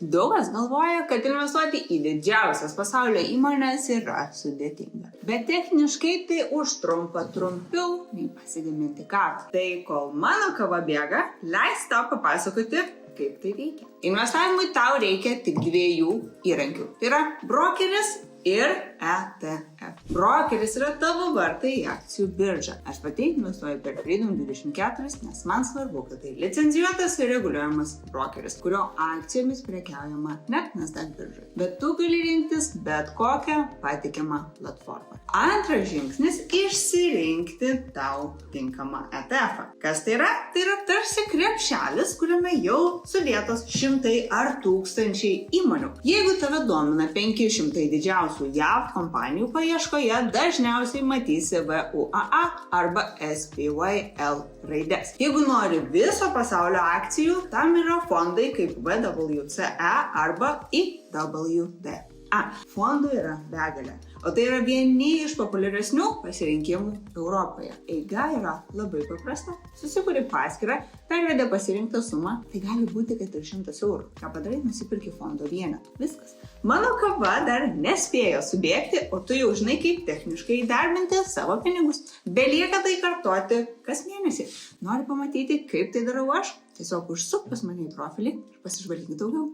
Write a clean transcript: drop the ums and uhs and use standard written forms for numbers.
Daug kas galvoja, kad investuoti į didžiausias pasaulio įmonės yra sudėtinga. Bet techniškai tai užtrunka trumpiau nei pasigaminti kavą. Tai kol mano kava bėga, leis tau papasakoti, kaip tai veikia. Investavimui tau reikia tik 2 įrankių. Tai yra brokeris ir ETF. Brokeris yra tavo vartai į akcijų biržą. Aš pati investuoju per Freedom24, nes man svarbu, kad tai licencijuotas ir reguliuojamas brokeris, kurio akcijomis prekiaujama net Nasdaq biržai. Bet tu gali rinktis bet kokią patikimą platformą. Antras žingsnis – išsirinkti tau tinkamą ETF-ą. Kas tai yra? Tai yra tarsi krepšelis, kuriame jau sudėtos šimtai ar tūkstančiai įmonių. Jeigu tave domina 500 didžiausių JAV kompanijų paieškoje, dažniausiai matysi VUAA arba SPYL raides. Jeigu nori viso pasaulio akcijų, tam yra fondai kaip VWCE arba IWD. Fondų yra begalė, o tai yra vieni iš populiaresnių pasirinkimų Europoje. Eiga yra labai paprasta. Susikuri paskyrą, pervedi pasirinktą sumą, tai gali būti kad ir 100 eurų. Ką padarai, nusipirki fondo vienetų. Viskas. Mano kava dar nespėjo subėgti, o tu jau žinai, kaip techniškai įdarbinti savo pinigus. Belieka tai kartoti kas mėnesį. Nori pamatyti, kaip tai darau aš? Tiesiog užsuk pas mane į profilį ir pasižvalgyk daugiau.